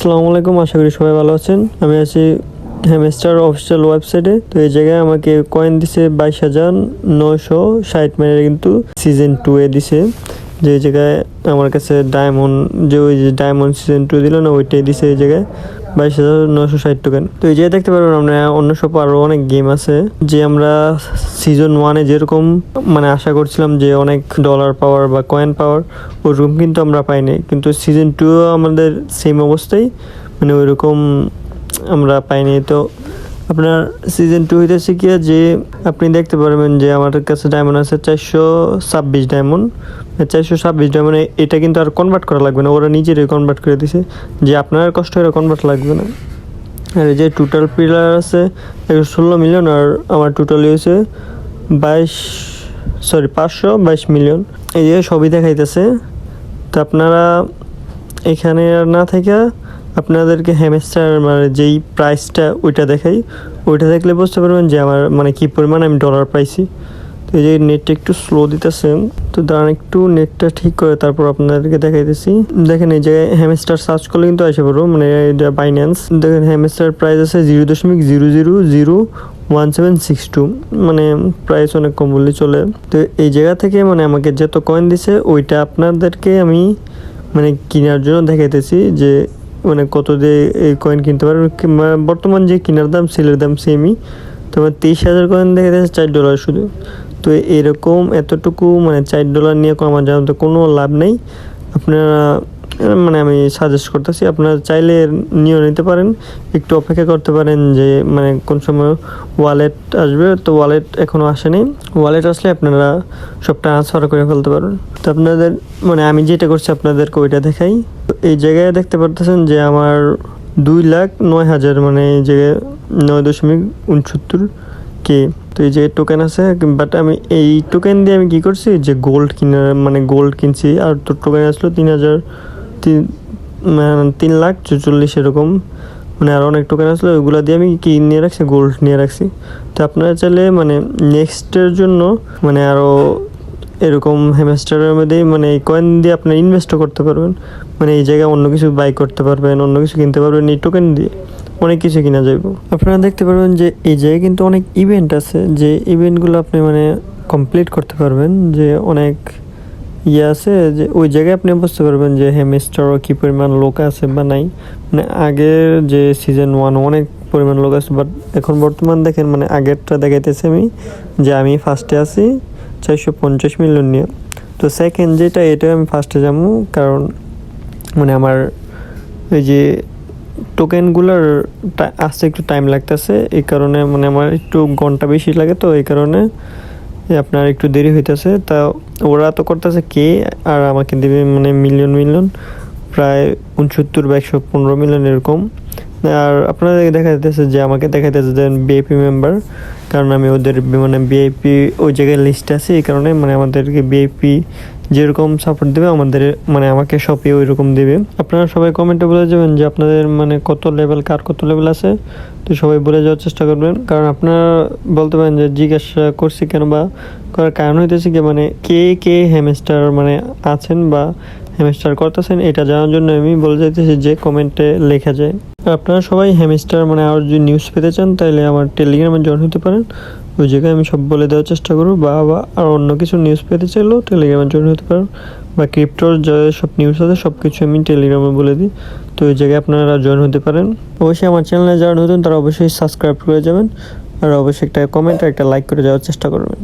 আসসালামু আলাইকুম, আশা করি সবাই ভালো আছেন। আমি আছি হ্যামস্টার অফিসিয়াল ওয়েবসাইটে। তো এই জায়গায় আমাকে কয়েন দিছে 22,960 মানে কিন্তু সিজন 2 এ দিছে। যে জায়গায় আমার কাছে ডায়মন্ড, যে ওই যে ডায়মন্ড সিজন 2 দিল না, ওইটাই দিছে এই জায়গায় 22,960 টোকেন। তো এই জায়গায় দেখতে পারবেন আমরা অন্য সব আরও অনেক গেম আছে, যে আমরা সিজন 1-এ যেরকম মানে আশা করছিলাম যে অনেক ডলার পাওয়ার বা কয়েন পাওয়ার, ওরকম কিন্তু আমরা পাইনি। কিন্তু সিজন 2-ও আমাদের সেম অবস্থায়, মানে ওইরকম আমরা পাইনি। তো আপনার সিজন 2 হইতেছে কি, যে আপনি দেখতে পারবেন যে আমার কাছে ডায়মন্ড আছে 426 ডায়মন্ড। 426 ডায়মন্ড এটা কিন্তু আর কনভার্ট করা লাগবে না, ওরা নিজেরাই কনভার্ট করে দিছে, যে আপনার কষ্ট করে কনভার্ট লাগবে না। আর এই যে টোটাল প্লেয়ার আছে 116 মিলিয়ন, আর আমার টোটালি হয়েছে 522 মিলিয়ন। এই যে সবই দেখাইতেছে। তো আপনারা এখানে আর না থেকে আপনাদেরকে হ্যামস্টার মানে যেই প্রাইসটা ওইটা দেখাই, ওইটা দেখলে বুঝতে পারবেন যে আমার মানে কী পরিমাণ আমি ডলার পাইছি। তো এই যে নেটটা একটু স্লো দিতেছে, তো দাঁড়ান একটু নেটটা ঠিক করে তারপর আপনাদেরকে দেখাইতেছি। দেখেন এই জায়গায় হ্যামস্টার সার্চ করলে কিন্তু আসে পারবো, মানে এটা বাইন্যান্স। দেখেন হ্যামস্টার প্রাইস আছে 0.0001762, মানে প্রাইস অনেক কম বললে চলে। তো এই জায়গা থেকে মানে আমাকে যত কয়েন দিছে ওইটা আপনাদেরকে আমি মানে কেনার জন্য দেখাইতেছি, যে মানে কত দিয়ে এই কয়েন কিনতে পারবেন। বর্তমান যে কেনার দাম সেলের দাম সেমই। তোমার 23,000 কয়েন দেখাইতেছে $4 শুধু। তো এরকম এতটুকু মানে $4 নিয়ে আমার জানাতে কোনো লাভ নেই। আপনারা মানে আমি সাজেস্ট করতেছি, আপনারা চাইলে নিয়েও নিতে পারেন, একটু অপেক্ষা করতে পারেন যে মানে কোন সময় ওয়ালেট আসবে। তো ওয়ালেট এখনও আসেনি, ওয়ালেট আসলে আপনারা সব ট্রান্সফার করে ফেলতে পারবেন। তো আপনাদের মানে আমি যেটা করছি আপনাদেরকে ওইটা দেখাই। এই জায়গায় দেখতে পারতেছেন যে আমার 2,09,000 মানে এই জায়গায় 9.69K। তো এই যে টোকেন আছে, বাট আমি এই টোকেন দিয়ে আমি কী করছি, যে গোল্ড মানে গোল্ড কিনছি। আর তো টোকেন আসলো 3,44,000 এরকম, মানে আরও অনেক টোকেন আসলো, ওইগুলো দিয়ে আমি কি নিয়ে রাখছি, গোল্ড নিয়ে রাখছি। তো আপনারা চাইলে মানে নেক্সটের জন্য মানে আরও এরকম হ্যামস্টারের মধ্যে মানে এই কয়েন দিয়ে আপনারা ইনভেস্টও করতে পারবেন। মানে এই জায়গায় অন্য কিছু বাই করতে পারবেন, অন্য কিছু কিনতে পারবেন, এই টোকেন দিয়ে অনেক কিছু কিনা যাইব। আপনারা দেখতে পারবেন যে এই জায়গায় কিন্তু অনেক ইভেন্ট আছে, যে ইভেন্টগুলো আপনি মানে কমপ্লিট করতে পারবেন, যে অনেক আছে, যে ওই জায়গায় আপনি বুঝতে পারবেন যে হ্যামস্টারও কী পরিমাণ লোক আছে বা নাই। মানে আগের যে সিজন 1 অনেক পরিমাণ লোক আছে, বাট এখন বর্তমান দেখেন মানে আগেরটা দেখাইতেছে আমি, যে আমি ফার্স্টে আছি 450 মিলিয়ন নিয়ে। তো সেকেন্ড যেটা, এটা আমি ফার্স্টে যাবো, কারণ মানে আমার এই যে টোকেনগুলোর আসতে একটু টাইম লাগতেছে, এই কারণে মানে আমার একটু ঘন্টা বেশি লাগে। তো এই কারণে আপনার একটু দেরি হইতেছে। তা ওরা তো করতেছে কে, আর আমাকে দেবে মানে মিলিয়ন প্রায় 69 বা 115 মিলিয়ন এরকম। আর আপনাদেরকে দেখা যাচ্ছে যে আমাকে দেখা যাচ্ছে যে বিআইপি মেম্বার, কারণ আমি ওদের মানে বিআইপি ওই জায়গায় লিস্টে আছে। এই কারণে মানে আমাদেরকে বিআইপি যেরকম সাপোর্ট দেবে আমাদের মানে আমাকে সবই ওই রকম দেবে। আপনারা সবাই কমেন্টে বলে যাবেন যে আপনাদের মানে কত লেভেল, কার কত লেভেল আছে। তো সবাই বলে যাওয়ার চেষ্টা করবেন, কারণ আপনারা বলতে পারেন যে জিজ্ঞাসা করছি কেন, বা করার কারণ হইতেছে কি মানে কে হ্যামস্টার মানে আছেন বা হ্যামস্টার করতেছেন, এটা জানার জন্য আমি বলে যাইতেছি যে কমেন্টে লেখা যায়। আপনারা সবাই হ্যামস্টার মানে আর যদি নিউজ পেতে চান তাহলে আমার টেলিগ্রামে জয়েন হতে পারেন, ওই জায়গায় আমি সব বলে দেওয়ার চেষ্টা করবো। বা আর অন্য কিছু নিউজ পেতে চাইলেও টেলিগ্রামে জয়েন হতে পারেন, বা ক্রিপ্টোর যে সব নিউজ আছে সব কিছু আমি টেলিগ্রামে বলে দিই। তো ওই জায়গায় আপনারা জয়েন হতে পারেন। অবশ্যই আমার চ্যানেলে যারা নতুন তারা অবশ্যই সাবস্ক্রাইব করে যাবেন, আর অবশ্যই একটা কমেন্ট আর একটা লাইক করে যাওয়ার চেষ্টা করবেন।